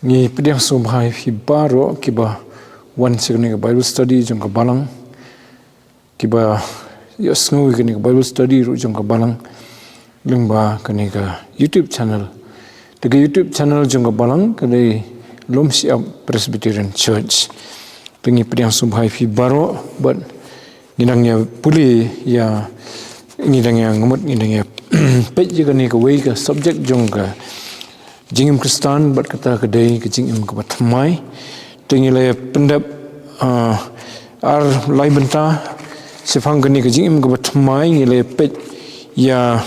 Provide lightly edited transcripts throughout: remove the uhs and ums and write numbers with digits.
Ngi pediang subhai fi baro kiba one second Bible study jong ka balang kiba yos ngui kini Bible study ru jong ka balang lingba kini ka YouTube channel. Dekat YouTube channel jong ka balang kini Lom Siap Presbyterian Church. Tengi pediang subhai fi baro but ngidangnya puli ya ngidangnya ngemut ngidangnya pej kini ka wei ka subject jong ka jingim Kristan bat kata kedai ke jingim ke batmai tengilai pendap ar lai benta sefang kini ke jingim ke batmai ngilai pet ya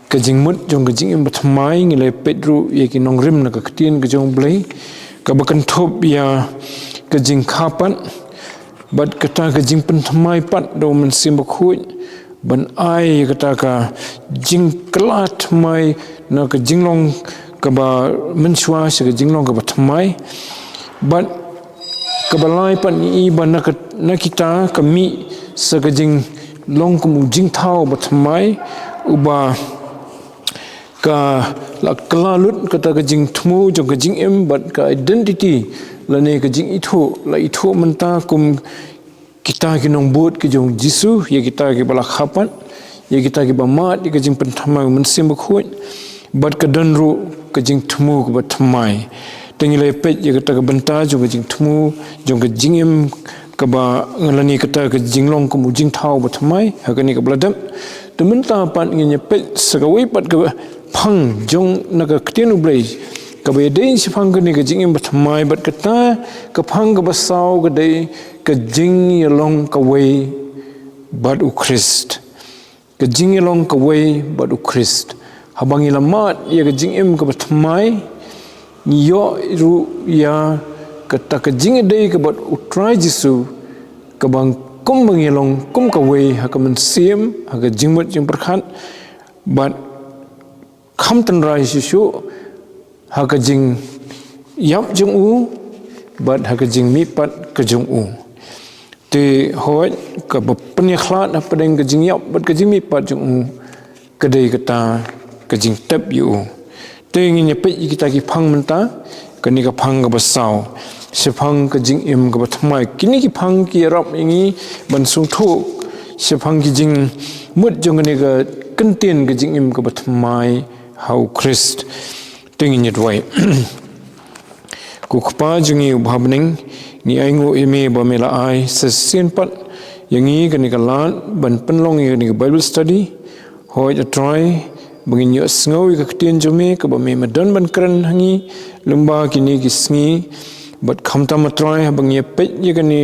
ke jingmut jong ke jingim batmai ngilai pet ru ya ki nongrim na ke ketien ke jong blai ke bakan top ya ke jing kapan bat kata ke jing pentmai pat do men simbakhuj ban ai kata ka jing kelat mai na ke jinglong kaba menshwa se jinglong kaba thamai but kaba lai pan i ban na kita kami se jing long kum jing thau ba thamai uba ka la klalut kata ka jing thmu jong ka jing em but ka identity la ne ka jing itho menta kum kita ki nong bot ki jong jisu ya kita ki bala khapan ya kita ki ba mat ki jing pen thamai men sim khoi but ka danru ke jing thmu ke batmai tengilai pet ye kata ke benta jo ke jing thmu jo ke jingim ke ba ngalani kata ke jinglong ke jing thau batmai hakani ke bladam tementa pan ngi pet sagawi pat ke phang jong na ke ktenu blai ke be dein si phang ke jingim batmai bat kata ke phang ke basau ke dei ke jing yelong ke wei bat u Christ ke jing yelong ke wei bat u Christ habangi lamat ya ke jingim ke batmai yo ru ya kata ke jing dei ke bat utrai jisu ke bang kum bangilong kum ka wei ha ke mensim ha ke jingmut jing perkhat bat kham tan rai jisu ha ke jing yap jung u bat ha ke jing mi pat ke jung u te hoi ke penyaklat apa deng ke jing yap bat ke jing mi pat jung u kedai kata kejing tep yu tengi nyepet kita ki phang menta kani ka phang ka basau se phang ka jing im ka bathmai kini ki phang ki rap ingi ban sung thu se phang ki jing mut jong ni ka kentien ka jing im ka bathmai how Christ tengi nyetwai ku khpa jungi bhabning ni aingo ime ba mela ai se sin pat yangi kani ka lan ban penlong ni ka Bible study hoi a try bangin yo sngawi ka ktien jome ka ba me madan ban kran hangi lumba kini ki sngi but khamta matrai bang ye pet ye kani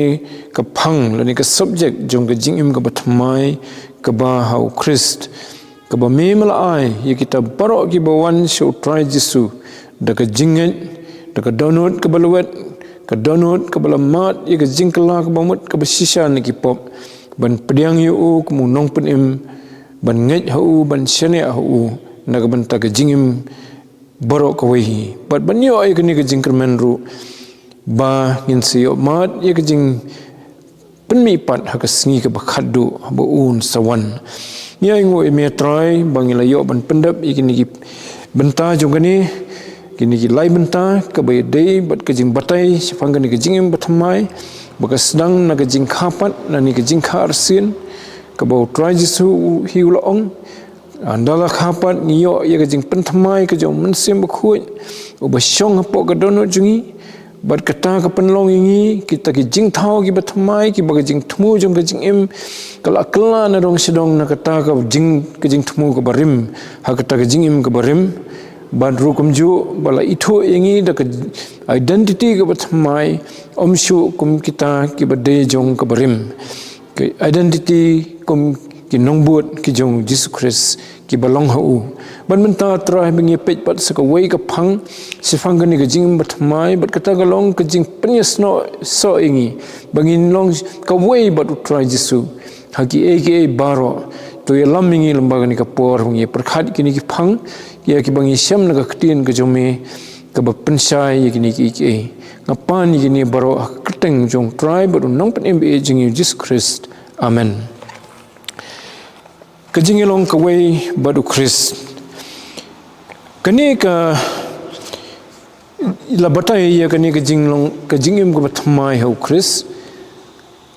ka phang lani ka subject jong ka jingim ka bathmai ka ba how Christ ka ba me mala ai ye kita baro ki ba wan show try jisu da ka jinget da ka download ka balwet ka download ka balamat ye ka jingkala ka bamut ka basisha ni ki pop ban pediang yu ku mu nong pen im ban ngej hau ban shane hau naga banta ke jingim borok ka wehi bat ban yo ay kani ke jingkermen ru ba ngin siyo mat ye ke jing penmi pat ha ka sngi ka bakhadu ba un sawan ni ay ngo me try bangila yo ban pendap ikini ki benta jongani kini ki lai benta ka bay dei bat ke jing batai sifang kani ke jingim bathamai baka sedang naga jing khapat nani ke jing kharsin kabau try jisu hiulong andala khapat niyo ye ka jing penthamai ka jong mensim bakhuj uba syong hapo ka dono jungi bat kata ka penlong ingi kita ki jing thau ki bathamai ki baga jing thmu jong ka jing im kala kala na dong sidong na kata ka jing thmu ka barim ha kata ka jing im ka barim bat rukum ju bala itho ingi da ka identity ka bathamai omshu kum kita ki bade jong ka barim ke identity kum ki nongbut ki jong Jesus Christ ki balong hau ban menta tra bengi pet pat saka wei ka phang sifang gani ka jing batmai bat kata ka long ka jing penyesno so ingi bangin long ka wei bat try jisu haki aka baro to ye lamingi lembaga ni ka por bengi perkhat kini ki phang ya ki bangi syam na ka ktien ka jome ka ba pensai ye kini ki aka ngapan ye ni baro keteng jong try bat nong pen mba jing Jesus Christ amen kajingilong kawai badu Christ kani ka labatai ya kani ka jingim ka thamai hau Chris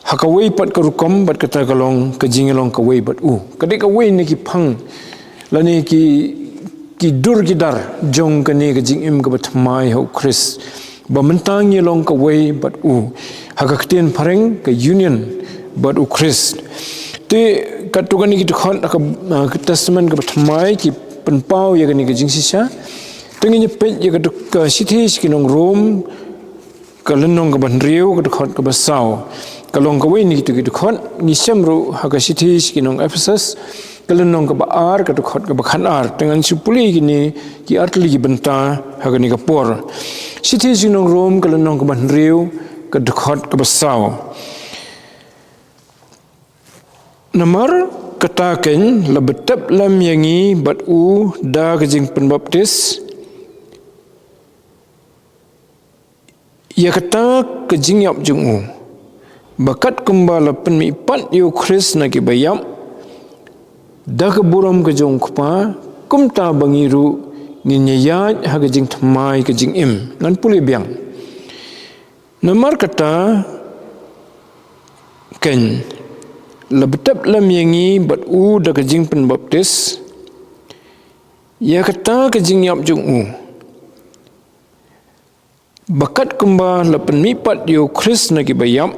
hakawei pat ka rukom bat kata kalong ka jingelong ka wei bat kade ka wei ni ki phang lani ki dur ki dar jong kani ka jingim ka thamai hau Chris ba mentang yelong ka wei bat hakakten pareng ka union bat Chris te katugani ki khon ka testament ka thamai ki penpau ya kani ka jingsisa tengin pet ya ka sitis ki nong Rom ka lenong ka banriu ka khot ka basau kalong ka weni tu ki khot ni semru ha ka sitis ki nong Ephesus ka lenong ka baar ka khot ka bakhanar tengan supuli ki ni ki artli ki benta ha ka ni ka por sitis ki nong Rom ka lenong ka banriu ka khot ka basau namar kataken lebetap lam yangi bat da kejing penbaptis ya kata kejing yap jung bakat kembala penmipat yu Chris na ki bayam da keburam kejong kupa kumta bangiru nginyayat ha kejing thamai kejing ngan puli biang namar kata ken lebetap lam yangi bat da kejing penbaptis ya kata kejing yap jung bakat kumba lapan mipat yu Chris na kibayam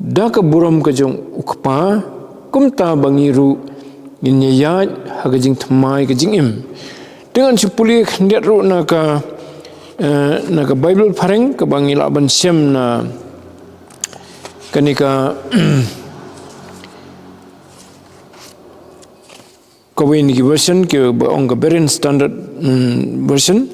da ka buram ka jong ukpa kumta bangiru ninyayat hagajing thamai ka jingim dengan supuli khendiat ru na ka Bible pareng ka bangila ban syam na kanika kawen ki version ke ong ka Berean Standard version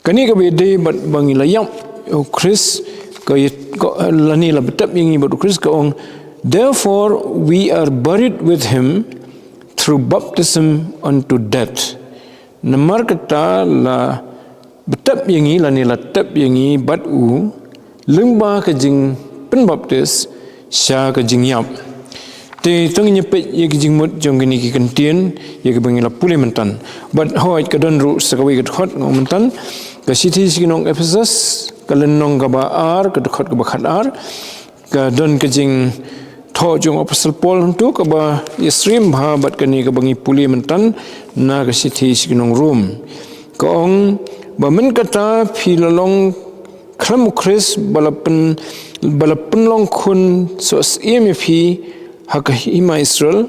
kani ka bede bat bangila yam Chris ka lani la betap yang bat Chris ka ong therefore we are buried with him through baptism unto death namar kata la betap yang lani la tap yang bat lengba ka jing penbaptis sya ka jing yap te tang nyepet ye ki jing mut jong ni ki kentien ye ki bangila pule mentan but hoit ka don ru sakawi ka khot ngomentan ka sithi sikinong Ephesus ka lenong ka baar ka khot ka bakhanar ka don ka jing tho jong apostle Paul tu ka ba yesrim bha bat ka ni ka bangi pule mentan na ka sithi sikinong Rom ka ong ba men kata philalong khram Chris balapen long khun so emf haka hima Israel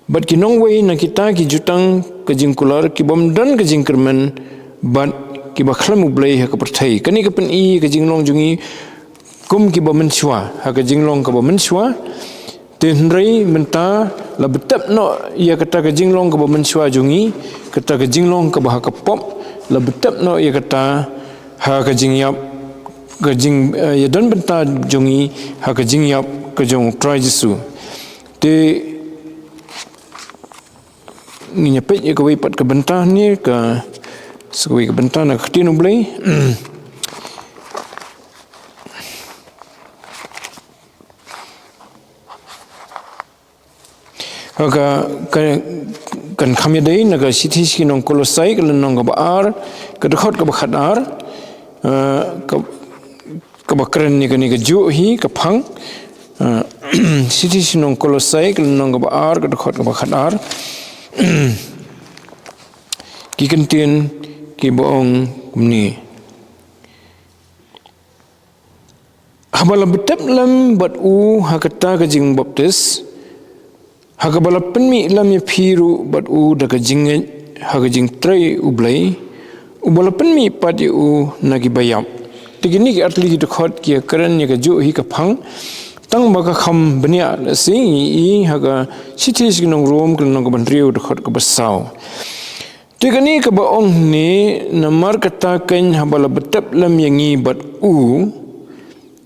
but kinong way na kita ki jutang kajing kular ki bom dan kajing kermen but ki bakhlam ublai ha ka perthai kani ka pen kajing long jungi kum ki bom menchwa ha kajing long ka bom menchwa tenrei menta la betap no ia kata kajing long ka bom menchwa jungi kata kajing long ka bah ka pop la betap no ia kata ha kajing yap kajing ya dan benta jungi ha kajing yap kajong try Jesu te nginya pet ya kawai pat ke benta ni ka sekawai ke benta na khtinu blai kan kami dai naga sithi sikinong Kolosai kelenong ka baar ka dekhot ka bakhatar ka bakren ni ka ju hi ka phang sithi sikinong Kolosai kelenong ka baar ka dekhot ka bakhatar ki kentien ki boong ni habala betap lam bat hakata ka jing baptis hakabala penmi lam ya phiru bat daga jinge haga jing trai ublai ubala penmi pat nagi bayam tigini ki atli ki khot ki karan ni ka ju hi ka phang tang ba ka kham bania sing haga sitis ki nong Rom ki nong ka banriu de khot ka basau tigani ka ba ong ni namar kata kan habala betap lam yangi bat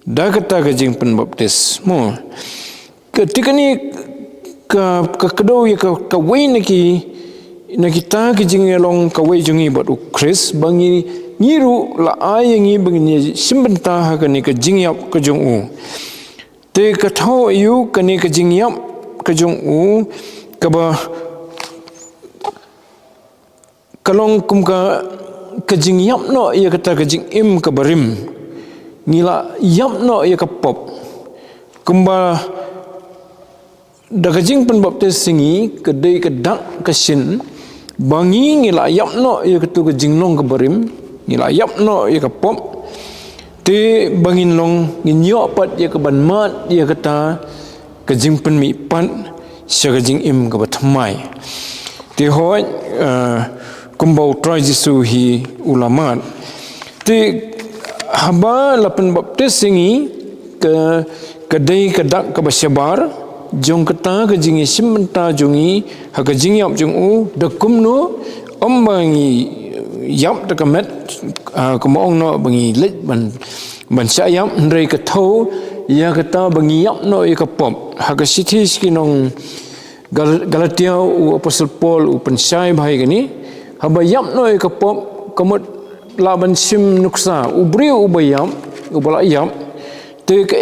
da kata ka jing pen baptis mo ketika ni ka kedo ya ka wei na kita ke jing long ka wei jungi bat Chris bangi ngiru la ai ngi bangi simbenta ha ka ni ka jing yap ka jung u te ka thau yu ka ni ka jing yap ka jung u ka ba kalong kum ka jing yap no ya kata ka jing im ka barim ngila yap no ya ka pop kumba da ka jing pen baptis singi ka dei ka dak ka sin bangi ngila yap no ya ka tu ka jing long ka barim ngila yap no ya ka pop te bangin long nginyo pat ya ka ban mat ya kata ka jing pen mi pan sya ka jing im ka batmai te hoi kumbau try Jesu hi ulama te haba lapan baptis singi ke kedai kedak ke basyabar jong kata ke jingi simenta jongi ha ke jingyap jong u dekum no ombangi yap de kemet kemong no bangi lej ban syayap ndrei ke thau ya kata bangi yap no ya ke pop ha ke sithi skinong Galatia u apostle Paul u pensai bahai gani haba yap no ka pop kamut laban sim nuksa ubriu ubayam ubala yap te ka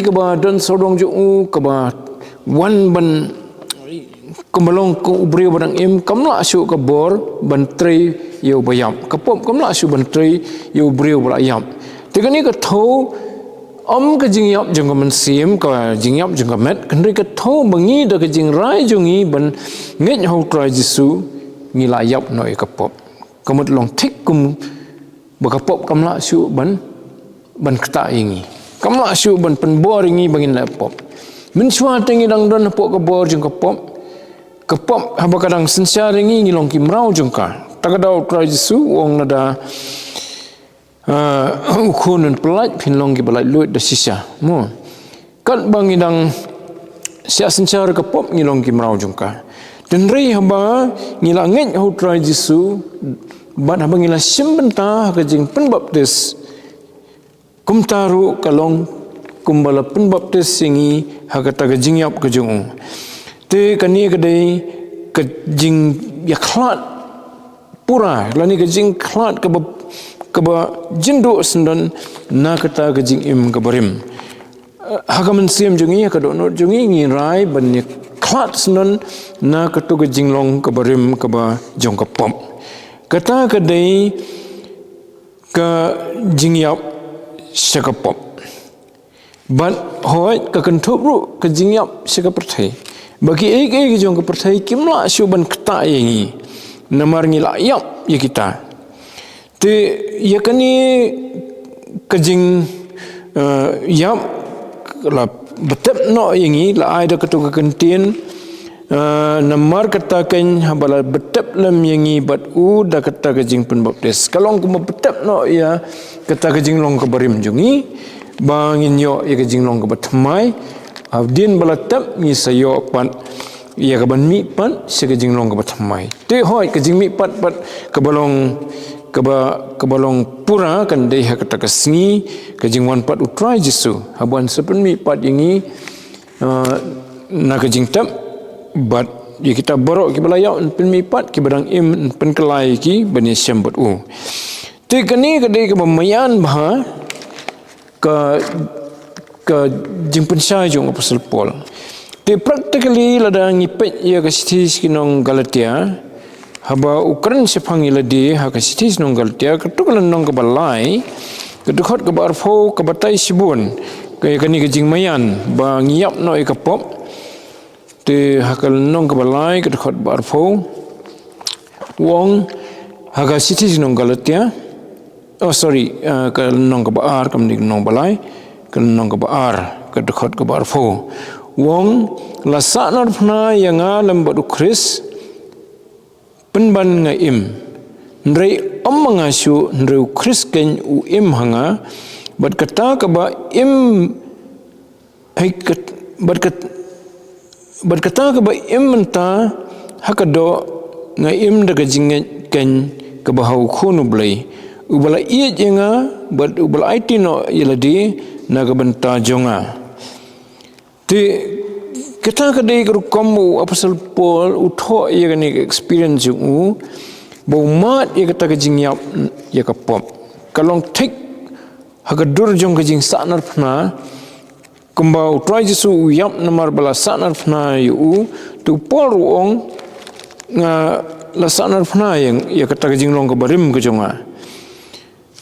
ka ba dan sodong ju ka ba wan ban kemalong ku ubriu badang im kamla asu ka bor ban trei yu bayam ka pop kamla asu ban trei yu ubriu bala yap te ka ni ka tho ka jing yap jong man sim ka jing yap jong met kan ka tho bangi da ka jing rai jongi ban nget ho try Jesu ngila yap no ka pop kamut long thik kum baka pop kamla su ban kata ingi kamla su ban pen bor ingi bangin la pop min swa tengi dang don pop ka bor jong ka pop haba kadang sensia ringi ngilong kimrau jong ka takadau try Jesu wong nada ukun pelaj pinlong ki balai luit da sisa mo kat bangidang sia sensia ka pop ngilong kimrau jong ka dan rei haba ngila nget ho try Jesu ban haba ngila simbenta ka jing pen baptis kum taru kalong kumbala pen baptis singi ha kata ka jing yap ka jung te kani ka dei ka jing ya khlat pura lani ka jing khlat ka ba jindo sendan na kata ka jing im ka barim ha ka men siam jungi ka do no jungi ngi rai ban klat sendan na katu ke jinglong ke barim ke ba jong ke pop kata ke dei ke jingyap syaka pop ban hoi ke kentup ru ke jingyap syaka perthai bagi ke jong ke perthai kimla syuban kata yengi namar ngila yap ya kita te ya kani ke jing yap la betep no yengi la ai da ketu ke kentin namar katakan habala betep lam yengi bat u da kata ke jing pen baptis kalong ku betep no ya kata ke jing long ke barim jungi bangin yo ya ke jing long ke batmai avdin balatap ni sayo pan ya ke ban mi pan se ke jing long ke batmai te hoi ke jing mi pat ke balong pura kan dei ha kata ke singi ke jing wan pat utrai Jesu haban sepen mi pat yengi na ke jing tap bat ya kita borok ki belayau pen mi pat ki badang im pen kelai ki bani syambut u te kani ke dei ke bamayan bah ke jing pen syai jong apostle Paul te practically lada ngipet ya ke sitis kinong Galatia haba ukran sepangi ladi ha ka sitis nong Galatia ketukalan nong ke balai kedukot ke barfo ke batai sibun ke kani ke jing mayan ba ngiap no ke pop te hakal nong ke balai kedukot barfo wong ha ka sitis nong Galatia ke nong ke baar kam ning nong balai ke nong ke baar kedukot ke barfo wong la sanar phna yanga lambadu Chris penban nga im ndrei omanga shu ndrei Chris ken u im hanga bat kata ka ba im haikat bat kata ka ba im menta hakado nga im daga jinge ken ka ba hau khunu blai ubala iya jenga bat ubala itino yeladi naga benta jonga te kita kadai kamu apasal Paul utho ia kani experience yung bau mat ia kata kejing yap ia kapop kalong take hagadur jong kejing sanar pna kembau try Jesu yap namar bala sanar pna yu tu Paul ruong nga la sanar pna yang ia kata kejing long kabarim kejonga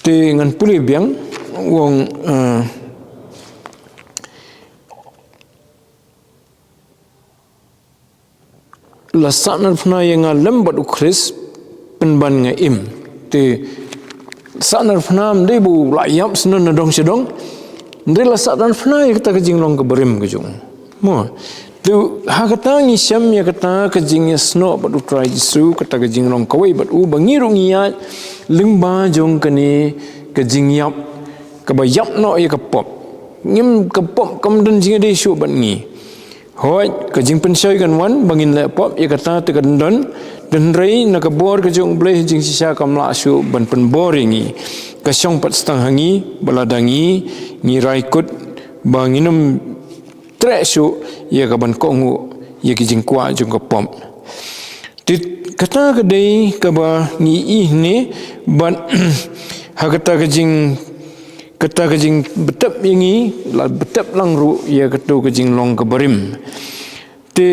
te ngan puli biang wong la sanar pna yang lembat ukris penban nga im te sanar pna mde bu la yap senon nadong sedong mde la sanar pna ya kata kejing long kabarim kejong mo tu ha kata ngi syam ya kata kejing ya sno bat utrai Jesu kata kejing long kawai bat u bangiru ngiat lingba jong kani kejing yap kabayap no ya kapop ngim kapop kamdan jinga de syu bat ngi hoi kejing pensoi kan wan bangin le pop ia kata tekan don dan rei nak bor kejong bleh jing sisa kamla su ban pen boringi kasong pat setang hangi baladangi ni raikut banginum tre su ia ka ban kongu ia kejing kwa jong ka pom tit kata kedai ka ba ni ih ne ban ha kata kejing betap yangi la betap lang ru ia katu kejing long kabarim te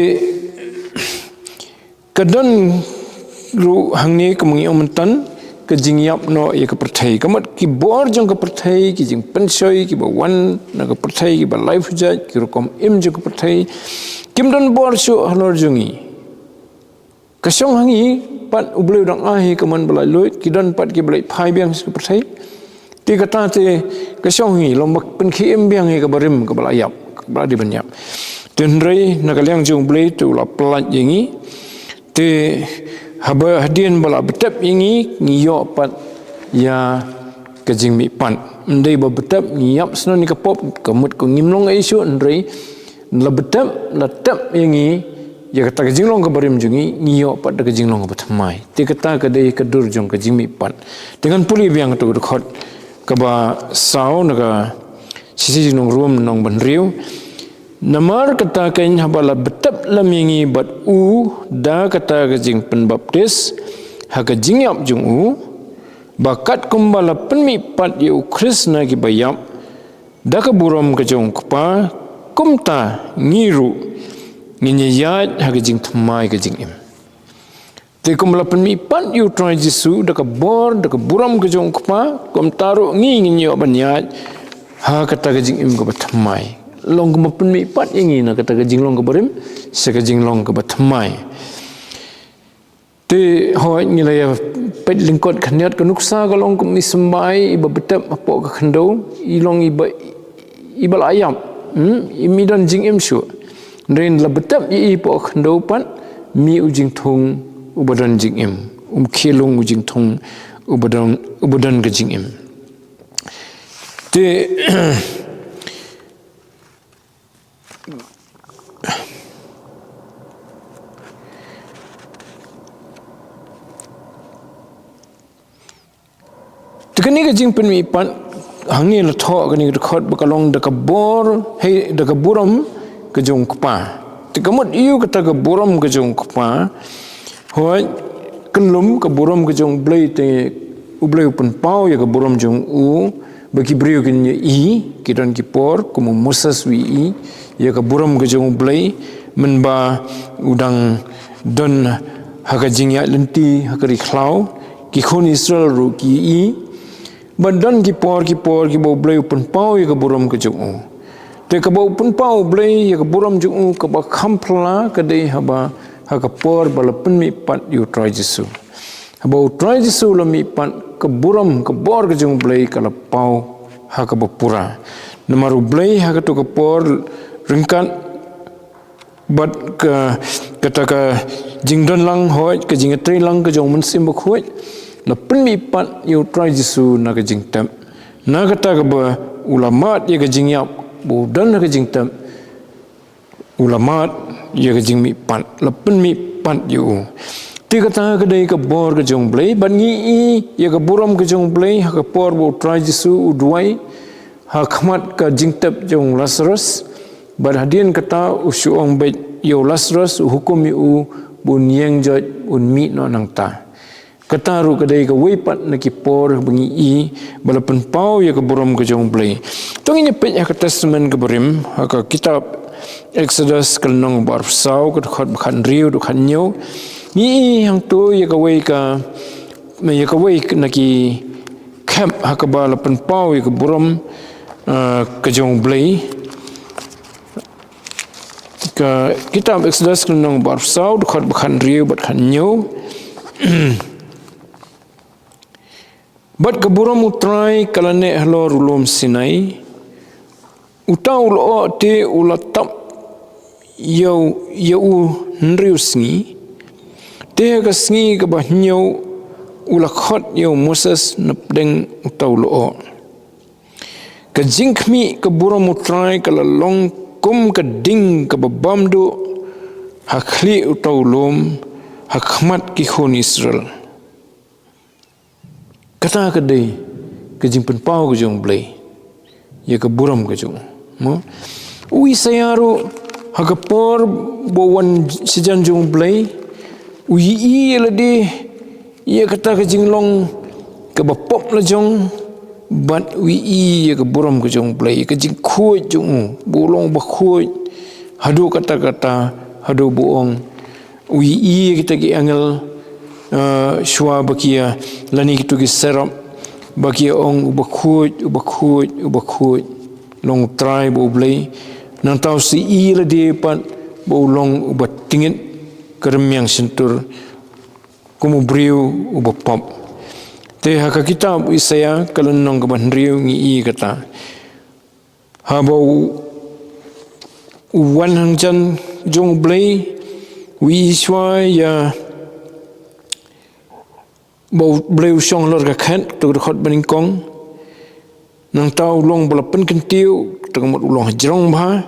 kadon ru hangni kemengi omentan kejing yap no ia kepertai kamat ki bor jong kepertai kejing pensoi ki bawan na kepertai ki ba life judge ki rukom im jong kepertai kim don bor su halor jongi kasong hangi pat ubleu dang ahi kaman balai loit ki don pat ki balai phai biang kepertai ti kata te kasong hi lombak pen khiem biang hi kabarim ka balayap ka baladi banyap ten rei nakaliang jong blei tu la plat yengi te haba hadian bala betap yengi ngiyo pat ya kejing mi pan ndai ba betap ngiyap sno ni kapop kamut ko ngimlong ai su ndrei la betap la tap yengi ya kata kejing long kabarim jungi ngiyo pat da kejing long batmai ti kata kadai kadur jong kejing mi pan dengan puli biang tu khot kaba sao naga sisi nong room nong banriu namar kata kain habala betap lamingi bat u da kata kejing penbaptis ha kejing yap jung u bakat kumbala penmi pat yu Krishna ki bayap da ka buram kejong kpa kumta ngiru nginyayat ha kejing thamai kejing im te kumbala penmi pat yu try Jesu da ka bor da ka buram kejong kpa kom taru ngi nginyo banyat ha kata kejing im ka bathamai long ka penmi pat ingi na kata kejing long ka barim se kejing long ka bathamai te hoi ngilaya pet lingkot khanyat ka nuksa ka long kum ismbai iba betap apo ka khando ilong ibal ayam imidan jing im shu ren la betap i po khando pat mi ujing thung ubadan jing im khelung ujing thong ubadan ke jing im te tekani ke jing pen mi pan hangi la tho kani record bakalong da kabor hey da kaburam ke jong kpa tekamut iu kata kaburam ke jong kpa hoi kelum ke buram ke jong blei te ublei pun pau ya ke buram jong u bagi brio kin i kidan ki por kumu musas wi i ya ke buram ke jong blei menba udang don haka jingya lenti haka riklau ki khon Israel ru ki i bandan ki por ki bo blei pun pau ya ke buram ke jong u te ke bo pun pau blei ya ke buram jong u ke ba khampla ke dei haba haka por bala penmi pat yu try Jesu haba try Jesu la mi pat ke buram ke bor ke jong blei kala pau haka bapura namaru blei haka tu ke por ringkat bat ke kata ke jingdon lang hoi ke jingatri lang ke jong mensim bakhoi la penmi pat yu try Jesu na ke jingtam na kata ke ba ulama ye ke jingyap bu dan ke jingtam ulama ya ke jing mi pat lapen mi pat yu ti kata ke dei ke bor ke jong blei ban ngi i ya ke buram ke jong blei ha ke por bo try Jesu uduai ha khmat ke jing tap jong Lazarus Berhadian kata usuong bet yo Lazarus hukum yu bun yang jot un mi no nang ta. Kata ru kadai ka weipat na kipor bengi i balapan pau ya ke borom ke jong blai. Tong nya pet ya ke testament ke berim ka kitab Exodus kelnong bar sau ke khot khan riu du khan nyo. Ni hang tu ya ka wei ka me ya ka wei na ki camp ha ka balapan pau ya ke borom ke jong blai. Ka kitab Exodus kelnong bar sau du khot khan riu bat khan nyo. Bat keburam utrai kalane halor ulum Sinai utau lo te ulatap yau nriu sngi te ka sngi ka bahnyo ulakhot yau Moses napdeng utau lo ka jingkmi keburam utrai kalalong kum ka ding ka babamdu hakli utau lom hakmat ki khon Israel. Kata kadai ke jimpen pau ke jong blai ya ke buram ke jong mo ui sayaru hagapor bowan sejan jong blai ui i lade ya kata ke jinglong ke bapop la jong bat ui i ya ke buram ke jong blai ke jing khoi jong bolong ba khoi hadu kata hadu boong ui i kita ki angel shua bakia lani kitu ki serap bakia ong ubakhuj long try bo blai nang tau si i la de pat bo long ubat tingit kerem yang sentur kumu briu ubapop te haka kita isaya kalau nong ke bandriu ngi i kata ha bo wan hang jan jong blai wi shwa ya bau bleu song lor ka khat tu khot baning kong nang tau long balapan kentiu tengmot ulong jrong bha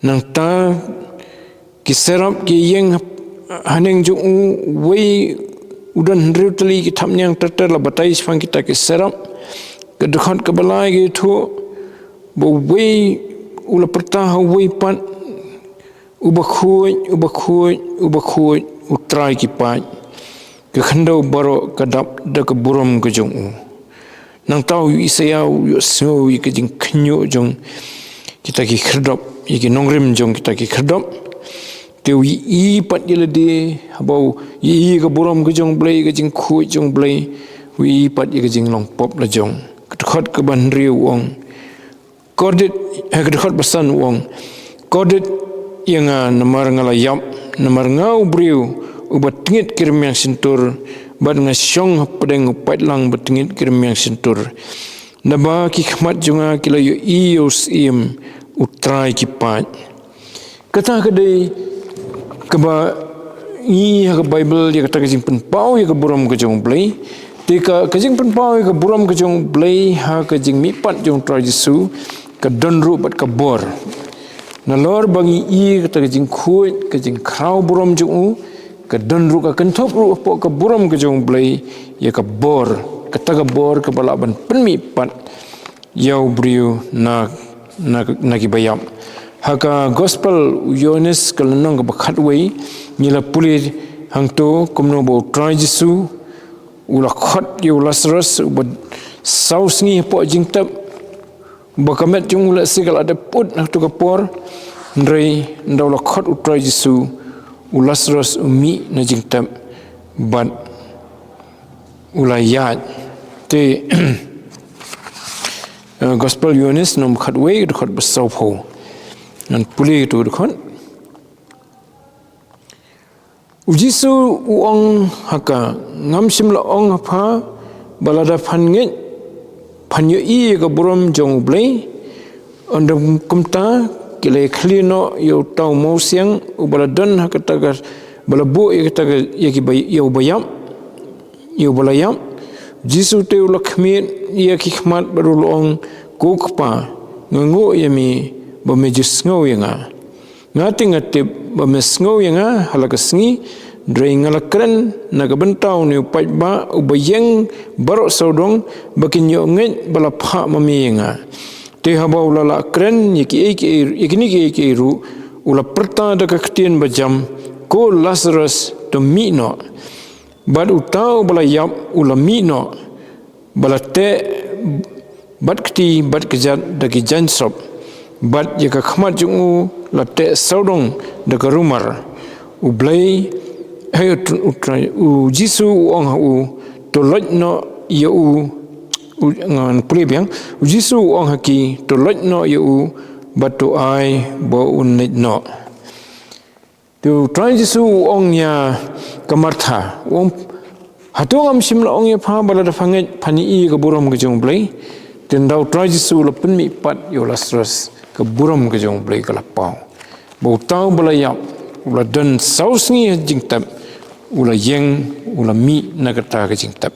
nang ta ki serap ki yeng haneng ju wei udan rutli ki thamnyang tatar la batai sfang kita ki serap ke dekhot ke balai ki thu bo wei ula perta wei pat ubakhuj utrai ki pat ke khandau baro kadap da ke buram ke jong nang tau isaya yo snow ke jing khnyo jong kita ki khrdop ki nongrim jong kita ki khrdop te wi i pat yele de habau i ke buram ke jong blai ke jing khu jong blai wi pat ke jing long pop la jong khot ke ban riu wong kodit ke khot basan wong kodit yang namar ngala yap namar ngau briu ubat tingit kirim yang sentur bad ngasyong pedeng upat lang betingit kirim yang sentur naba ki khmat junga kila yu ius im utrai ki pat kata kadai keba i ha Bible ya kata kajing penpau ya ke buram ke jong blai tika kajing penpau ya ke buram ke jong blai ha kajing mipat jong trai Jesu ke donru bat ke bor nalor bangi i kata kajing khuit kajing krau buram jong ke donru ka kentop ru po ke buram ke jong blai ya ke bor kata ke bor ke balaban penmi pat yau briu na ki bayam haka gospel Yohanes kelenong ke bakhat wei nila puli hang to kumno bo try Jesu ula khot yu Lazarus ubad saus ngi po jingtap bakamet jung ula sigal ada put nak tu kapor ndrei ndaw la khot u try Jesu Lazarus umi na jingtap bat ulayat te gospel Yohanes nom khatwei khot basau pho nan puli tu khot ujisu uang haka ngam sim la ong pha balada phange phanyo i ka buram jong blai ondam kumta kile khlino yo tau mo siang ubaladan hakata balabu yakata yaki yo bayam yo balayam jisu te ulakmi yaki khmat barulong kokpa ngango yami bamejus ngau yanga ngati ngati bames ngau yanga halakasngi drai ngalakren nagabentau ni upai ba ubayeng barok saudong bakin yo nget balapha mami yanga te haba ulala kren yiki ru ula perta da kaktian bajam ko Lazarus to mino bad utau bala yap ula mino bala te bad kti bad kejat da ki jansop bad yaka khamat jungu la te saudong da ka rumar ublai hay u jisu ong u to lojno ya u ngan pribyang u jisu ong haki to lojno ya u batu ai bo unit no tu try jisu ong ya kamartha ong hatong am simla ong ya pha bala da phanget phani i ka buram ka jong blai ten dau try jisu la pun mi pat yo Lazarus ka buram ka jong blai ka la pau bo tau bala ya ula dan sausngi jingtab ula yeng ula mi nagata ka jingtab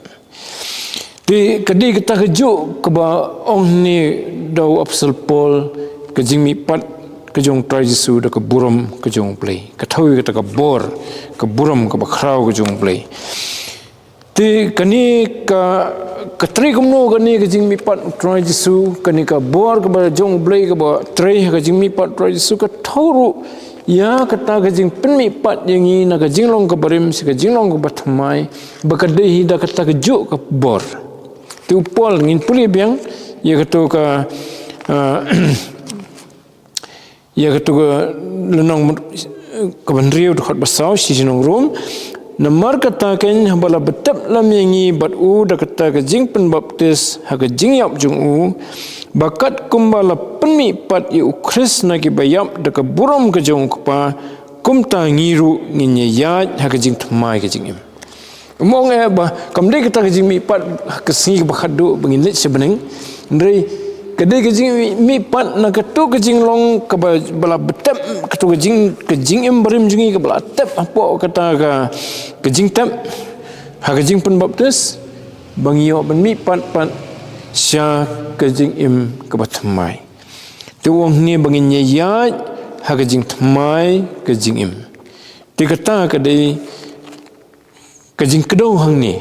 ti kadi kita keju ke ba ong ni dau apsal Paul ke jing mi pat ke jong try jisu da ke buram ke jong play ke thawi ke ka bor ke buram ke ba khrau ke jong play ti kani ka katri kumno kani ke jing mi pat try jisu kani ka bor ke ba jong play ke ba try ke jing mi pat try jisu ka thauru ya kata ke jing pen mi pat yang ni na ke jing long ke barim si ke jing long ke batmai ba ka dehi da kata ke ju ke bor tu Paul ngin puli biang ya kata ka ya ketua lenong kebenriu dekat besar si jenong rum namar kata ken bala betap lam yangi bat u da kata ke jing pen baptis ha ke jing yap jung u bakat kumbala penmi pat yu Chris na ki bayap da ke buram ke jong pa kum ta ngiru nginye ya ha ke jing tmai ke jing im mong ba kamde kata ke jing mi pat ke singi ba khadu bengin sebeneng ndrei kadai kejing mi pat na ketu kejing long ke bala betep ketu kejing em berim jungi ke bala tep apa kata ka kejing tep ha kejing pen baptis bangio ben mi pat sya kejing em ke batmai tu wong ni bangin ya ha kejing tmai kejing em ti kata kadai kejing kedau hang ni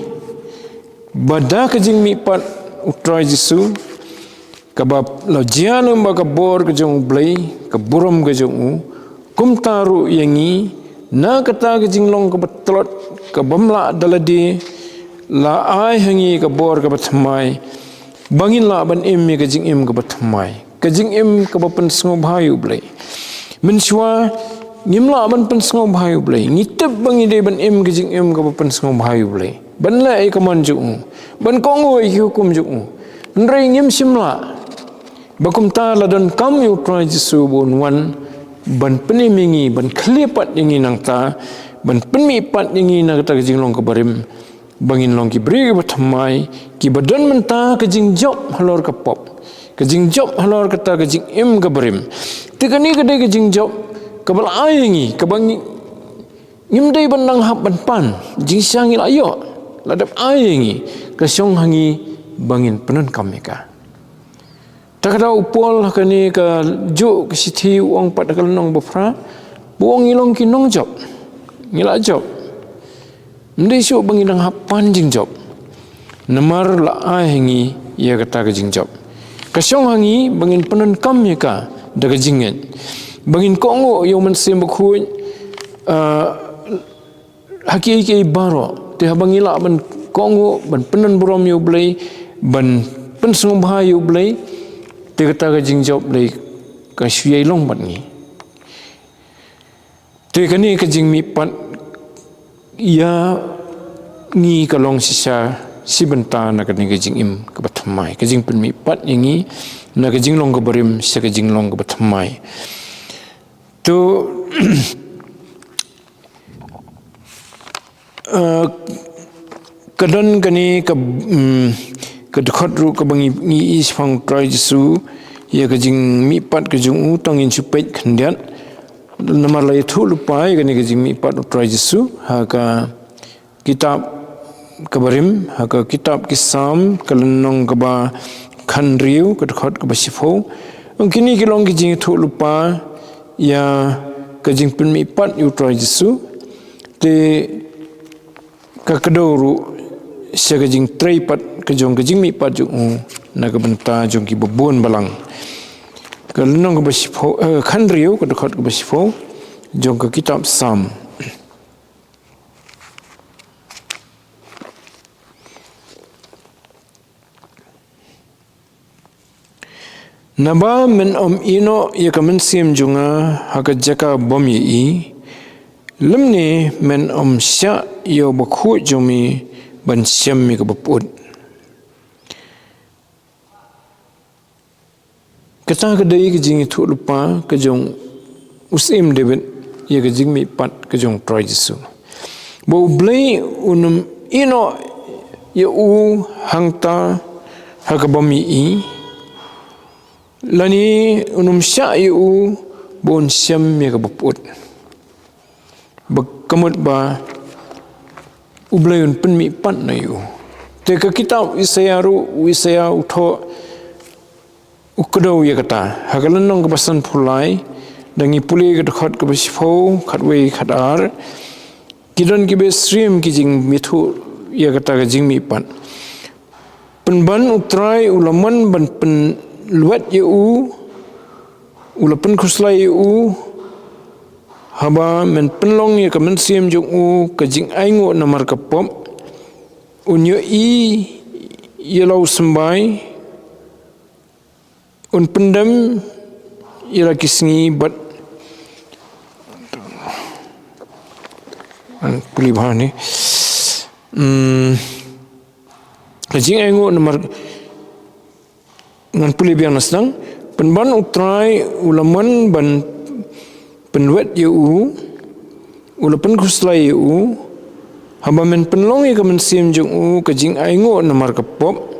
bada kejing mi pat utrai jisu kabab lo jianu ba kabor ke jong blai ke buram ke jong u kum taru yangi na kata ke jinglong ke betlot ke bamla daladi la ai hangi ke bor ke batmai bangin la ban em ke jing em ke batmai ke jing em ke bapen sngo bhayu blai menshwa ngimla ban pen sngo bhayu blai ngitep bangi de ban em ke jing em ke bapen sngo bhayu blai ban la ai kaman jong ban kongo ai hukum jong ndrei ngim simla bakum ta ladon kam yu try jisu bon wan ban penimingi ban khlepat yangi nang ta ban penmi pat yangi na kata jing long ke barim bangin long ki bri batmai ki badan menta ke jing job halor ke pop ke jing job halor kata ke jing im ke barim tikani ke de ke jing job ke bal aingi ke bangi ngim dei ban nang hap ban pan jing sangil ayo ladap aingi ke song hangi bangin penun kameka takada upol kani ka ju ke sithi wong pat kal nong bafra buong ilong ki nong job ngila job ndai su bangidang hapan jing job namar la ai hangi ya kata ke jing job kasyong hangi bangin penun kam ya ka daga jingen bangin kongo yo man sem khu haki ke baro te bangila ban kongo ban penun burom yo blai ban pen sung bha yo blai te kata ka jing job lei ka shuai long bat ni te kani ka jing mi pat ya ngi ka long sisa si benta na ka ni ka jing im ka batmai ka jing pen mi pat yangi na ka jing long ka barim sa ka jing long ka batmai to kadon kani ka kedekhat ru ke bangi ni is phang try jisu ya ke jing mi pat ke jung utang in chupet khandiat namar lai thu lupai ke ni ke jing mi pat try jisu ha ka kitab kabarim ha ka kitab kisam kalenong ka ba khanriu kedekhat ke ba sifo kini ke long ke jing thu lupa ya ke jing pen mi pat yu try jisu te ka kedoru sia ke jing tray pat ke jong mi pat jung na ke benta jong ki bebun balang Kalunong ka basifo khandriu ka dekat ka basifo jong ka kitab Psalm. Naba men ino ya kamen sim junga haka jaka bom yi lemni men sya yo bakhu jumi ban syam mi ka baput. Kata kedai ke jing itu lupa ke jong usim David ya ke jing mi pat ke jong Troy Jesu. Bau blai ino ya hangta haka bom yi lani sya yu bon syam ya ka baput bakamut ba ublayun penmi pat na yu te ka kitab Isaya utho ukdo ya kata hagalan ka basan pulai dangi puli ka dekat ka basifo khatwe khatar kidon ki be stream ki jing mithu ya kata ka jing mi pat penban utrai ulaman ban pen luat yu ulapan kuslai yu haba men penlong ya kamen sim jong ka jing aingo namar ka pop unyo yelau sembai un pendam yela kisngi bat puli bahani ka jing aingo namar ngan puli biang nasang penban utrai ulaman ban penwet yu ulapan kuslai yu haba men penlong ya kamen sim jong ka jing aingo namar ka pop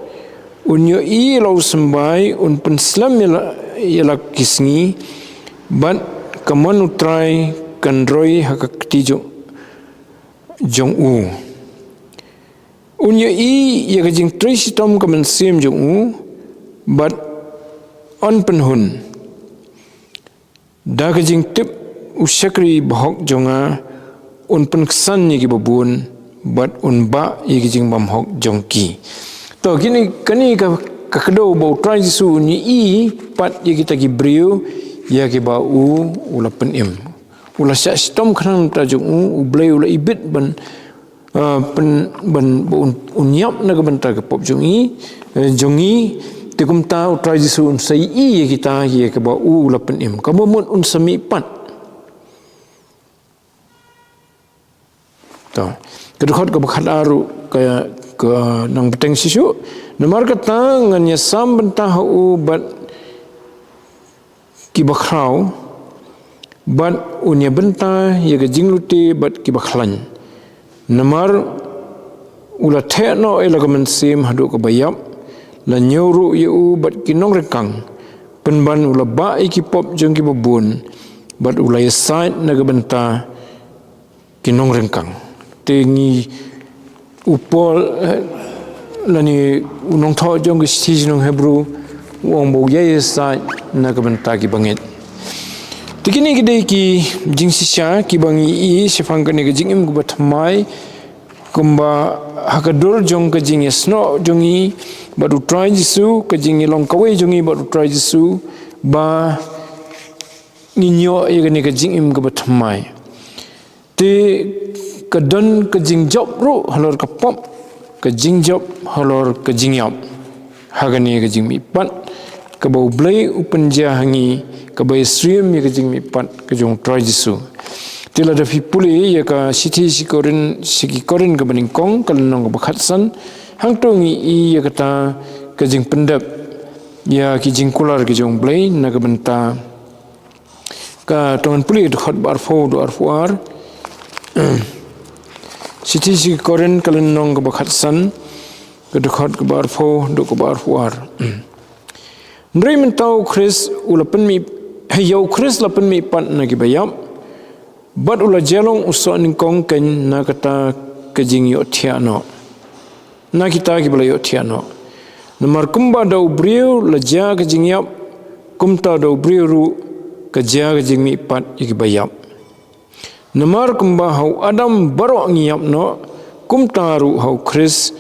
unyo lau sembai un penslam yala kisngi bat kaman utrai kandroi haka kti jong unyo ya ka jing trisitom kamen sim jong but on penhun da kajing tip usyakri bahok jonga un penksan ni ki babun but un ba ye kajing bamhok jongki to kini kani ka kedo bau try Jesu ni pat ye kita ki brio ya ki ba ula penim ula syak stom khan ta jong ublai ula ibit ban ban unyap na ka banta ka pop jongi tikum tahu try Jesu sai ye kita ye ke ba ula penim kamu mun sami pat to kedukot ke bakhat aru kaya ke nang beteng sisu nomor kata nganya sam bentah bat ki bakrau bat unya bentah ye ke jingluti bat ki bakhlan nomor ula theno ela ke mensim hadu ke bayap la nyuru yu bat kinong rekang penban ula ba iki pop jong ki babun bat ula side naga benta kinong rekang tengi upol lani unong tho jong ki sijnong Hebrew wong bo ye side naga benta ki bangit tikini gede ki jing sisya ki bangi sifang kane ki jingim ku batmai kumba hakadur jong ka jing yasno jongi baru try Jesu ka jing long kawe jongi baru try Jesu ba nginyo ye ka jing im ka batmai te kadon ka jing job ru halor ka pop ka jing job halor ka jing yap hagani ka jing mi pat ka bau blai upenja hangi ka bai stream ye ka jing mi pat ka jong try Jesu tila da puli ya ka siti siki korin ka baningkong kalunong ka bakhatsan hang tongi ya kata ka jing pendap ya ki jing kular ki jong blai na ka benta ka tongan puli dekat barfo do arfuar siti siki korin kalunong ka bakhatsan ka dekat ka barfo do ka barfuar ndrei mentau Chris ulapan mi hayau Chris lapan mi pat na ki bayap bat ula jelong usok ningkong ken na kata kejing yo tiano na kita ki bela yo tiano nomor kumba da ubriu laja kejing yap kumta da ubriu ru kaja kejing mi pat iki bayap nomor kumba hau adam baro ngiyap no kumta ru hau Chris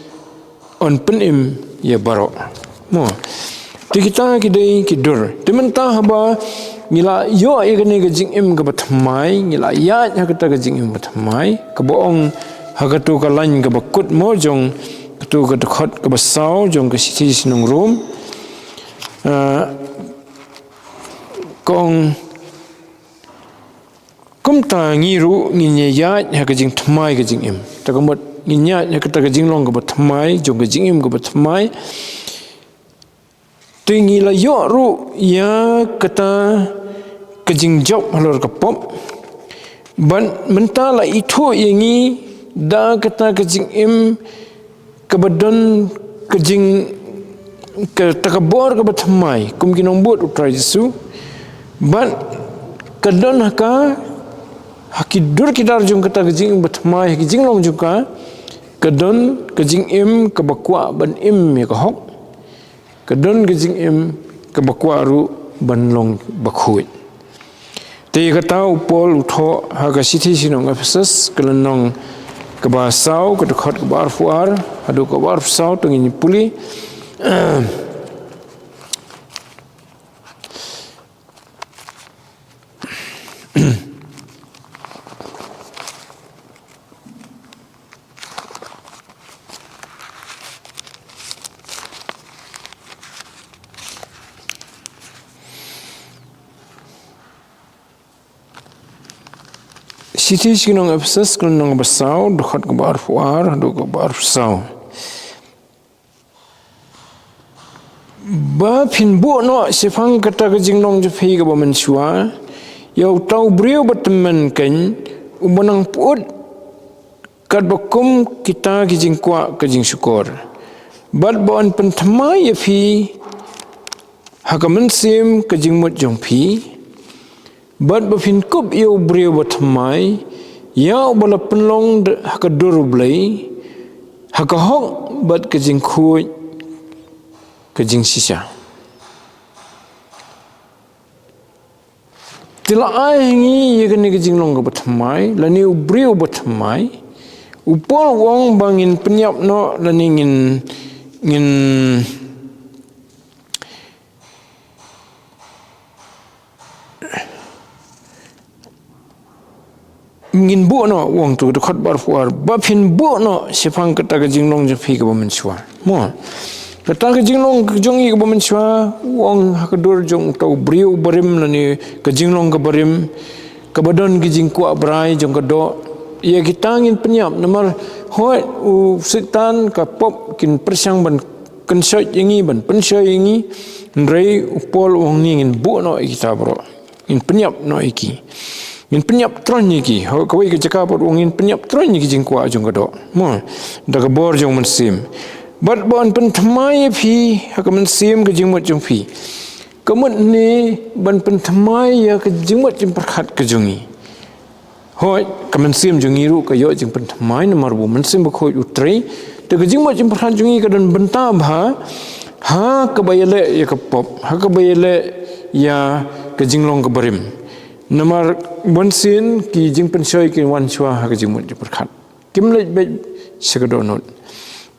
on penim ya baro mo Ti kita kidai kidur. Ti mentah ba ngila yo igani ka jing im ka batmai ngila ya nya kata ka jing im batmai ka boong hagatu ka lain ka bakut mo jong tu ka dekat ka basau jong ka siti sinung room kong kum ta ngiru nginya ya nya ka jing tmai ka jing im ta ka mot nginya nya kata ka jing long ka batmai jong ka jing im ka batmai tinggi la yo ru ya kata kejing job halor kapop ban mentala itu yangi da kata kejing im kebadan kejing ke takabor ke batmai kum kinong bot utrai Jesu ban kadon haka hakidur kidar jung kata kejing batmai kejing long juga kadon kejing im kebakwa ban im ya kahok kadon kejing im kebakwaru banlong bakhuit te kata upol utho haga siti sinong Ephesus kelenong kebasau kedekhat kebar fuar adu kebar sau tengin puli Siti sinong Ephesus kelenong basau dekat kebar fuar adu kebar sau ba phin bu no sifang kata kejing nong jepi ke bamensua yau tau brio berteman kan umanang put kad bakum kita kejing kwa kejing syukur bad bawan pentamai yafi hakamensim kejing mut jongpi bad bafin kup yau brio bertemai yau bala penlong hakadur blai hakahok bad kejing kuit kejing sisa tila aingi yegani kejing long bertemai lani brio bertemai upol wong bangin penyap no lani ngin ngin bu no wong tu dekat bar fuar bapin bu no sifang kata kejing long jepi ke bamensua mo kata kejing long jongi ke bamensua wong hakadur jong tau brio barim lani kejing long ke barim kebadan kejing kuat berai jong kedo ia kita ngin penyap namar hoi u setan ka pop kin persang ban kensoi yangi ban pensoi yangi ndrei upol wong ni ngin bu no kita bro ngin penyap no iki ngin penyap tron iki kawai ke cakap ngin penyap tron iki jing kwa jong kedo mo da ka bor jong mensim bat bon pen thamai phi ha ka mensim ke jing mot jong phi kamut ni ban pen thamai ya ke jing mot jing perkhat ke jongi hoi ka mensim jongi ru ka yo jing pen thamai nomor bu mensim ba khoi utrai de ke jing mot jing perkhat jongi ka dan benta bha ha ka bayale ya ka pop ha ka bayale ya ke jing long ka barim namar bonsin ki jing pensoi ki wan chua ha jing mut perkhat kim le be segadonot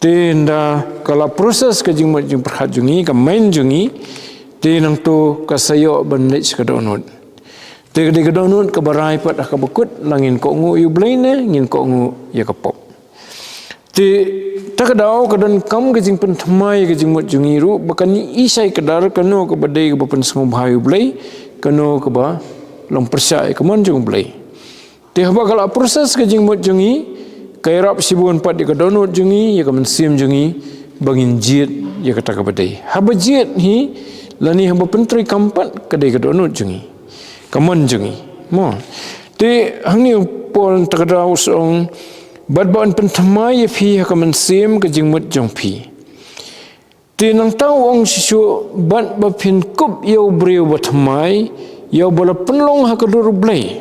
tenda kala proses ka jing mut jing perkhat jungi ka main jungi te nang to ka sayo ban le segadonot te ka gadonot ka barai pat ka bekut langin ko ngu yu blaine ngin ko ngu ya ka pop te takadau kadan kam ka jing pen thamai ka jing mut jungi ru bakani isai kadar kano ka badai ka bapan sengu bhayu blai kano ka ba long percaya keman jung blai te haba kala proses ke jing mot jungi kairap sibun pat ka donut jungi ya ka mensim jungi bangin jit ya kata ka badai haba jit hi lani haba pentri kampat ka dai ka donut jungi keman jungi mo te hangni pol takadau song badban pentamai ya phi ka mensim ka jing mot jung phi te nang tau ong sisu bat ba phin kup yo brio batmai ya bola penlong hakadur blai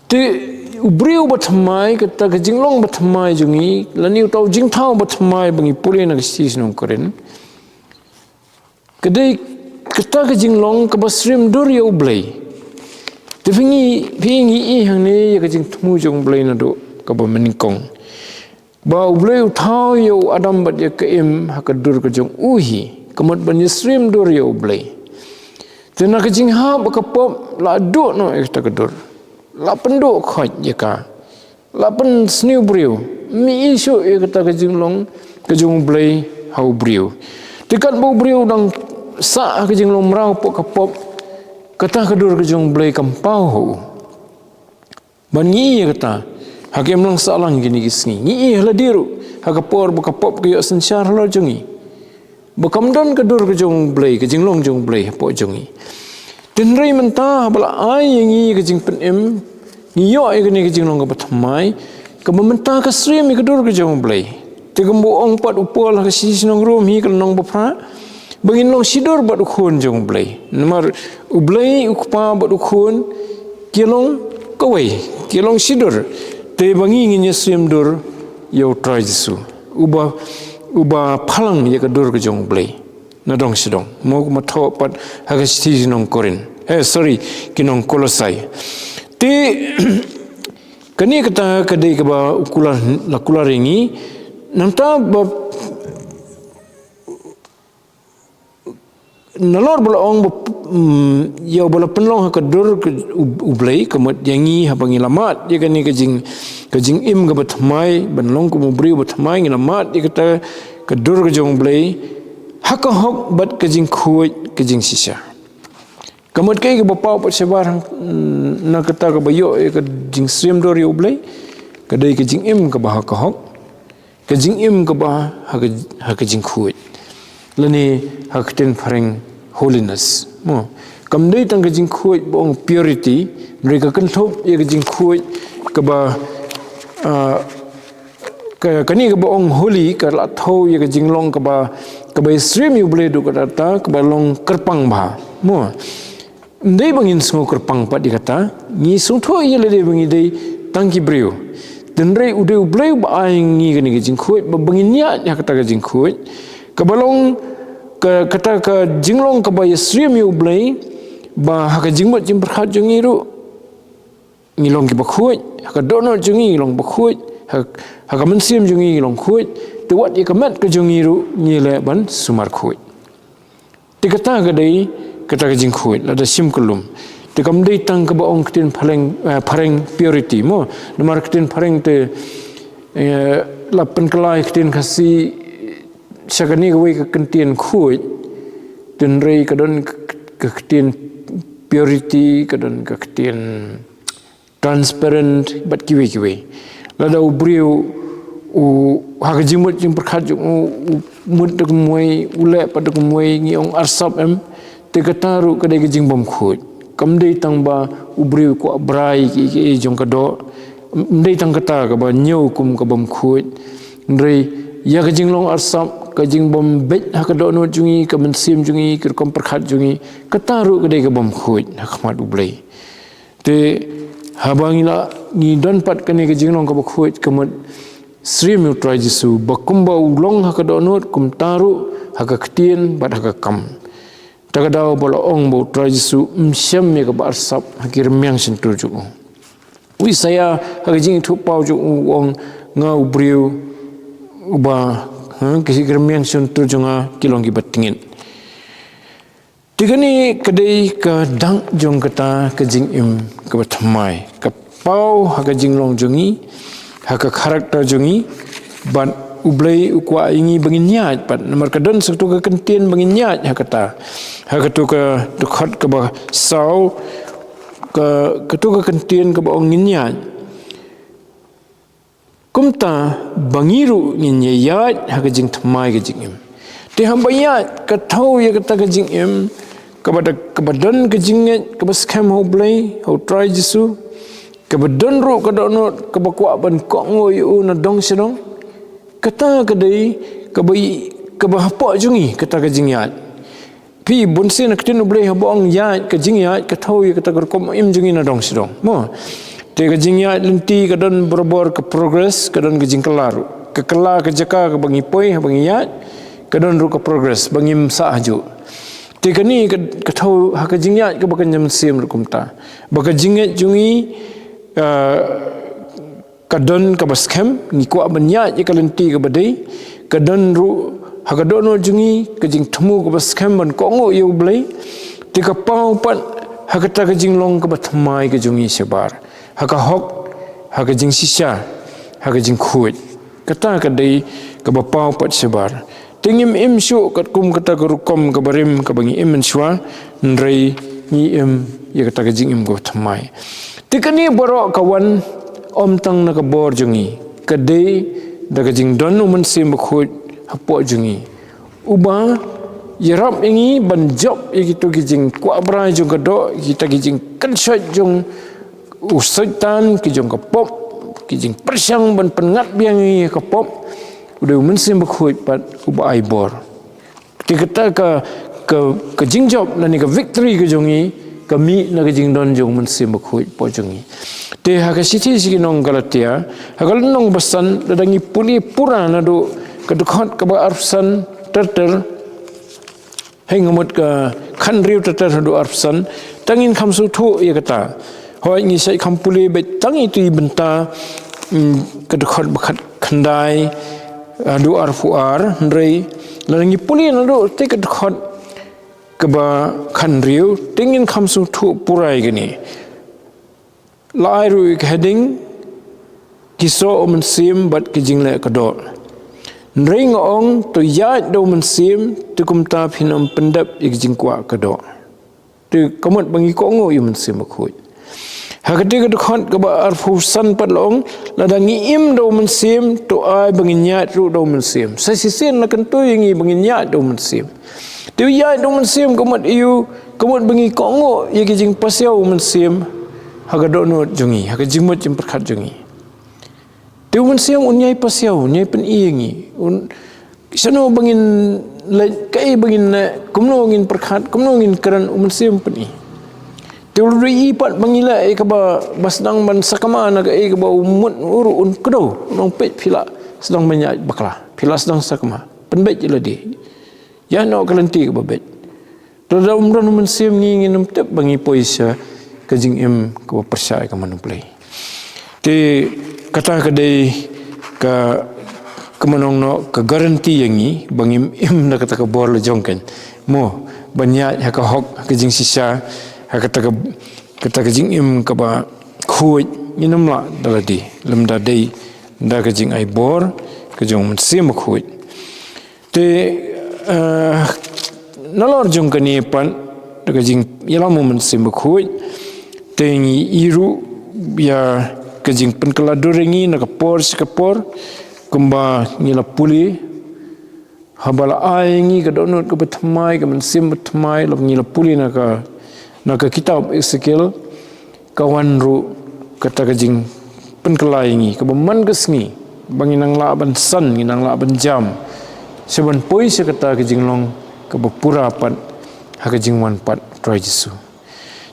te brio batmai kata kejing long batmai jungi lani tau jing thau batmai bangi puli na sis nong keren kedai kata kejing long ka basrim dur ya blai te fingi i hang ne ya kejing thmu jong blai na do ka ba meningkong ba blai thau yo adam bat ya ka im hakadur ka jong uhi kamut banyisrim dur ya ublay tena kejing ha bakapop la duk no ekta kedur la penduk khoj ya ka la pen sniu briu mi isu ya kata kejing long kejung ublay hau briu dekat bau briu dang sa kejing long merau pok kapop kata kedur kejung ublay kampau hu ban ngi ya kata hakim lang salang gini gisni ngi la diru hakapor bakapop ke yo sensyar lo jungi bakamdan kedur kejung ublay kejing long jung ublay pok jungi denrai mentah bala ai ngi kejing penem ngiyo ai kene kejing long ka patmai ka mentah ka srim kedur kejung ublay tegem boong pat upol ka sisinong rum hi kan nong bapra bangin long sidor bat ukhun jung ublay nomor ublay ukpa bat ukhun kilong kawai kilong sidor te bangi ngi srim dur yo try jisu uba phalang ya kedur kejung ublay na dong sidong mo ma tho pat haga sti nong korin sorry kinong kolosai ti kani kata kadai ke ba ukular la kular ringi namta ba nalor bala ong ya bala penlong kedur ublay kemat yangi habangi lamat dia kani kejing im ke batmai banlong ku mubri batmai ngelamat dia kata kedur kejung ublay hakahok bat kejing khuit kejing sisa kamut kai ke bapau pat sebar na kata ke bayo kejing srim dor yo ublay kadai kejing im ke bah hakahok kejing im ke bah hakejing khuit lani hakten pareng holiness mo kamdai tang kejing khuit bong purity mereka kenthop ye kejing khuit ke ba kani ke bong holy ke la thau ye kejing long ke ba stream you boleh duk kata ke ba long kerpang ba mo ndai bangin semua kerpang pat dikata ni sung tho ye le bangi dei tangki breu denrai ude ublei ba ai ngi kani kejing khuit ba bangin nya ya kata kejing khuit ke balong kata ke jinglong ke ba stream you ublei ba ha kejing bat jim perhat jungi ru ngilong ki ba khuit ha dono jungi long ba khuit ha mensim jungi long khuit te wat ye kamat ke jungi ru nyile ban sumar khuit te kata ke dei kata ke jing khuit la da sim kulum te kam dei tang ke ba ong tin pareng purity mo nomor tin pareng te la pen kelai tin kasi sakani ke we ke kentien khuit tin rei ke don ke tin purity ke don ke tin transparent bat kiwe lada ubriu ha jimut jim perkhat mut de muai ule pad de muai ngi ong arsap em te kataru kadai jing bom khut kam dei tang ba ubriu ko brai ki jong ka do dei tang kata ka ba nyau kum ka bom khut ndrei ya ka jing long arsap ka jing bom bet ha ka do no jungi ka mensim jungi ka kom perkhat jungi kataru kadai ka bom khut ha khmat ublei te habangila ni don pat kani ke jinglong ka bakhuit kamat sri mu try jisu bakumba ulong ha ka donot kum taru ha ka ktien bad ha ka kam tagadao bola ong bo try jisu msyam me ka barsap ha ki remyang sentur ju wi saya ha ka jing thu pau ju ong nga ubriu uba ki remyang sentur ju nga kilong ki batingin tigani kadai ka dang jong kata ka jing im ka batmai ka pau ha ka jing long jongi ha ka karakter jongi ban ublei ukwa ingi bangin nyat pat nomor ka don saktu ka kentien bangin nyat ha kata ha ka tu ka dekhat ka ba sau ka tu ka kentien ka ba ong nyat kumta bangiru ngin yat ha ka jing tmai ka jing im te hambayat ka thau ya kata ka jing im kebadan kejinget kebas kem hoblay ho try jisu kebadan ru kadonot kebakwa ban kongo yu na dong sedong kata kedai kebai kebahapa jungi kata kejingat pi bonsin aktin hoblay habong yat kejingat katau ya kata kerkom im jungi na dong sedong mo te kejingat lenti kadon berbor ke progress kadon kejing kelar ke kelar ke jaka ke bangi poi bangi yat kadon ru ke progress bangi msa haju tekani ka thau ha ka jingyat ka bakan jam sim rukumta baka jinget jungi ka don ka baskem ni ko abanya je kalenti ka badai ka don ru hakadono jungi kajing temu ka scam ban kongo yu blai tika pau pat hakata kajing long ka batmai ka jungi sebar haka hok haka jing sisa haka jing khuit kata ka dei ka bapau pat sebar tingim im syu kat kum kata ka rukom ka barim ka bangi im shwa nrei ni im ya kata ka jing im go tmai tikani borok kawan om tang na ka bor jungi ka dei daga jing don man sim khut hapo jungi uba yarap ingi ban job ikitu kijing kwa bra jung ka do kita kijing kan shot jung usaitan kijung ka pop kijing persyang ban pengat biang i ka pop udah man sim khut pat uba ai bor tikata ka jing job na ni ka victory ka jungi kami na kajing don jong man sim khoi po jungi te ha ka siti sigi nong galatia ha kal nong basan dadangi puli pura na do kadukhat ka ba arsan terter hengamut ka khan riu terter do arsan tangin khamsu thu ya kata hoi ngi sai khampuli be tangi tu benta kadukhat bakhat khandai do arfuar rei ladangi puli na do te kadukhat keba khan riu tingin khamsu thu purai gani lai ru heading kiso omen sim bat kijing le kado ring ong to ya do men sim tu kumta phinam pendap ikjing kwa kado tu kamot bangi ko ngo yum sim khoi hakati ka khon ka ba arfu san pat long ladangi im do men sim to ai bangi nya ru do men sim sa sisen na kan tu yangi bangi nya do men sim tu ya do men sim kamot iu kamot bangi ko ngo ye kijing pasiau men sim haga do no jungi haga jimot jim perkhat jungi tu men sim unyai pasiau nyai pen ingi un sano bangin kai bangin kumno ngin perkhat kumno ngin keran men sim pen i tu ri pat bangila e ka ba basdang ban sakama na e ka ba umut uru un kedo nong pet phila sedang banyak bakla phila sedang sakama penbet jeladi ya no kalanti ka babet to da umron men sim ngi ngin tep bangi poisa kajing im ka persya ka manuplay te kata ka dei ka kemanong no ka garanti yangi bangim im na kata ka bor le jongken mo banyak ha ka hok kajing sisa ha kata ka jing im ka ba khuit inam la daladi lemda dei da kajing ai bor kajong men sim khuit te nalor jong kani pan daga jing yalam men sim khoi tengi iru ya kajing pen kala dorengi na kapor sikapor kumba ngila puli habala aingi ka donot ka betmai ka men sim betmai lok ngila puli na ka kitab Ezekiel kawan ru kata kajing pen kala ingi ka man kesngi banginang la ban san nginang la ban jam seban poi sekata ke jinglong ke bapura pat ha ke jingwan pat try Jesu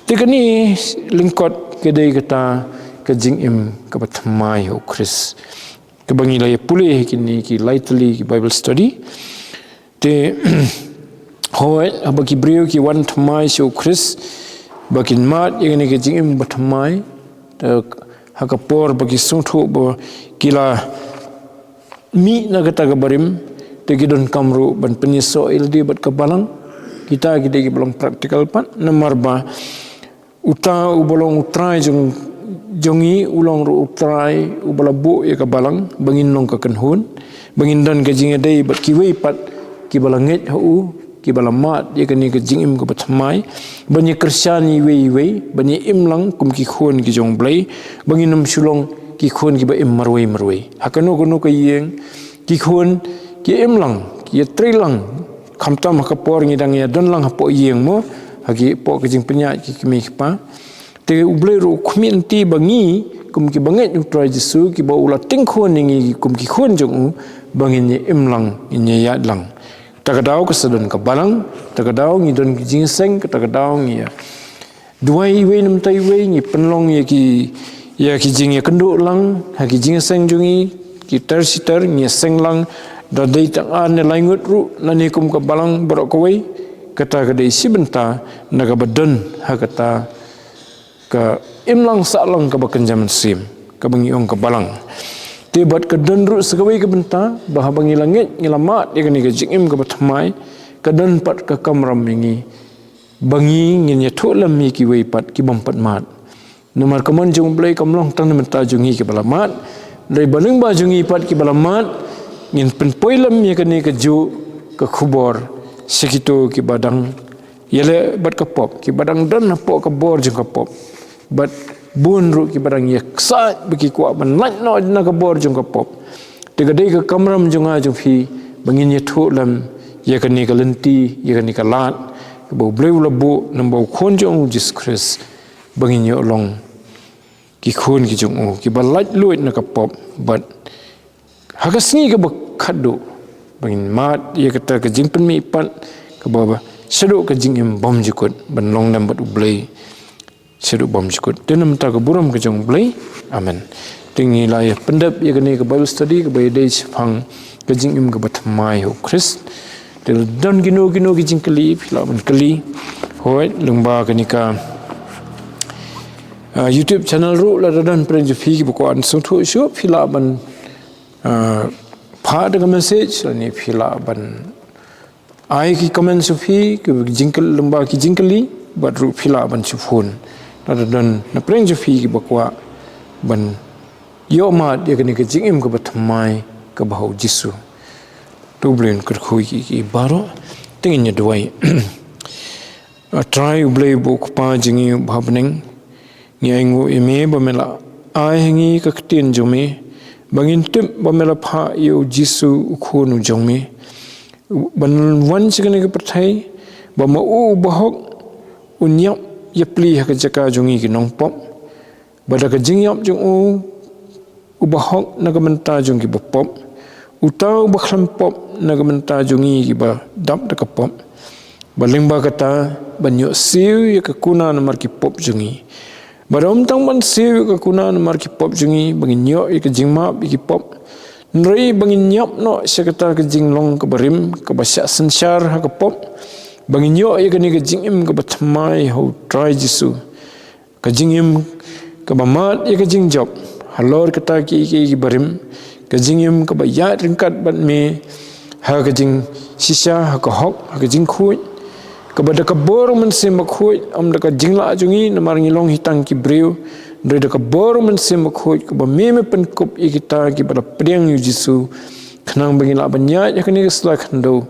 tikani lingkot ke dei kata ke jing im ke batmai o Chris ke bangila ye pulih kini ki lightly ki Bible study te hoi abaki brio ki wan tmai so Chris bakin mat ye ni ke jing im batmai ha ka por bagi sungthu bo kila mi na kata gabarim tegidon kamru ban penyeso ildi bat kebalang kita gede belum praktikal pat nomor ba uta ubolong utrai jongi ulong ru utrai ubala bu ya kebalang bangin nong ka kenhun bangin dan gajing dei bat kiwei pat kibalanget hu kibalamat ya kani gajing im ko batmai banyi kersyani wei banyi imlang kum ki khun ki jong blai bangin nam sulong ki khun ki ba im marwei hakano kono ka yeng ki khun ki imlang ki trilang khamtam ka por ngidang ya don lang hapo yeng mo hagi po kajing penya ki kimi pa te ublei ru khminti bangi kum ki banget yu try Jesu ki ba ula ting khun ngi kum ki khun jong bangin ye imlang inya ya lang takadaw ka sadon ka balang takadaw ngi don ki jingseng takadaw ngi ya duai we nam tai we ngi penlong ye ki jing ya kendo lang hagi jingseng jungi ki tersitar ngi seng lang da dei tang an laingut ru lani kum ka balang borok koi kata ka dei sibenta naga badon ha kata ka imlang sa lang ka bakan jaman sim ka bangi ong ka balang Tibat kedan ru segawai ke benta bah bangi langit ngelamat ya kani ke jingim ke batmai kedan pat ke kamram mingi bangi ngin ya tholam mi ki wei pat ki bampat mat nomor kamon jung blai kamlong tang menta jungi ke balamat dari baling ba jungi pat ki balamat ngin pen poilam ya kani ke ju ke khubor sekitu ki badang yele bat ke pop ki badang dan pop ke bor jung ke pop bat bun ru ki badang yak sa bagi kuat menlat no na ke bor jung ke pop tiga dei ke kamram jung a jung fi bangin ya tholam ya kani ke lenti ya kani ke lat ke bau bleu lebu nambau khon jung Jesus Christ bangin ya long ki khon ki jung o ki balat luit na ke pop bat hagasni ke bakhadu bangin mat ya kata ke jingpen mi pat ke baba seduk ke jingim bom jikut ban long nam bat ublei seduk bom jikut dan menta ke buram ke jung blei amen tingi lai pendap ya kani ke Bible study ke bay dei phang ke jingim ke batmai ho Christ dan gino ki jingkeli phila ban keli hoi lungba kani ka YouTube channel ru la dan pren ju fi ki bukan so thu shu phila ban pha de message ni phila ban ai ki comment su fi ke jingkel lungba ki jingkeli bat ru phila ban su phone la dan na pren ju fi ki bakwa ban yo ma de kani ke jingim ke batmai ke bahau Jisu Dublin kerkhui ki baro tingin nya duai try ublei buk pa jingi bhabning nyangu ime bamela ai hangi ka ktin jome bangin tim bamela pha yo Jisu khonu jome ban wan chigane ke perthai bama u bahok unyap yapli ha ka jaka jungi ki nong pop bada ka jingyap jung u bahok na ka menta jung ki bopop utau bakhlam pop nagamenta jungi ki ba dap de pop balingba kata banyo siu ya ka kuna nomor ki pop jungi barom tang ban siu ka kuna nomor ki pop jungi banginyo ya ka jingma ki pop nrei banginyap no sekata ka jinglong ka barim ka basya sensar ha ka pop banginyo ya ka ni ka jingim ka batmai ho try Jisu ka jingim ka bamat ya ka jingjop halor kata ki barim kajingim ka bayat ringkat bat me ha kajing sisa ha ka hok ha kajing khui ka bada ka bor men se makhui am da ka jingla jungi namar ngilong hitang ki breu ndre da ka bor men se makhui ka ba me pen kup i kita ki bada priang yu Jisu khnang bangila banya ya kani sla khando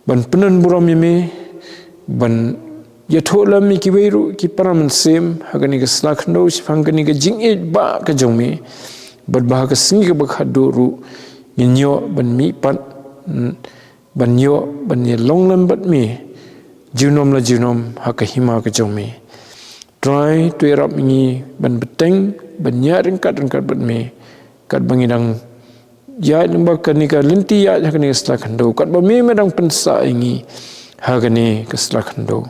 ban penan buram me ban ya thola mi ki weiru ki param sem ha kani ka sla khando sifang kani ka jing e ba ka jongme berbahasa singi ke bakhaduru nyo ban mi pat ban yo ban ye long lam bat mi junom la junom hakahima ke jome try to erap mi ban beteng ban nya ringkat bat mi kat bangidang ya numba kanika lenti ya kani slakhando kat ba mi medang pensa ingi hakani ke slakhando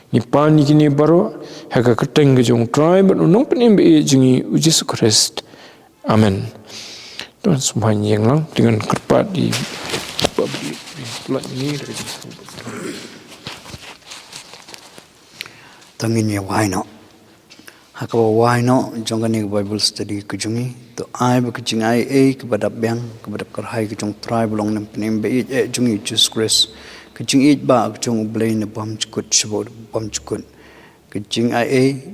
ni pani kini baro haka keteng ke jong try ban unong penim be jingi Jesus Christ amen. Tuhan sembahyang yang lang dengan kerpat di pelat ini dari tangin ya waino hakawa waino jonga ni Bible study kujungi to ai ba kujing ai kepada bang kepada kerhai kujung tribe long nem penim be jungi Jesus Christ kujing ba kujung blai ne bam chukut shibod bam chukut kujing ai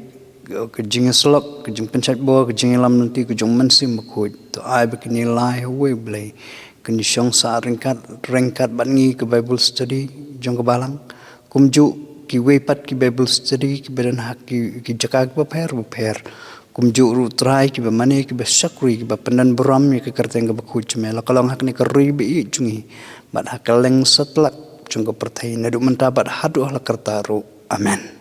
kejing selok kejing pencet bo kejing lam nanti kejing mensim makut to ai begini lai we blai kini syong sa ringkat bangi ke Bible study jong ke balang kumju ki we pat ki Bible study ki bedan hak ki jaka ke per kumju ru try ki be mane ki be sakri ki be pendan beram ki kerteng ke bakut cemela kalong hak ni ke ribi jungi bat hak leng setlak jong ke pertai nadu mentabat hadu ala kertaru amen.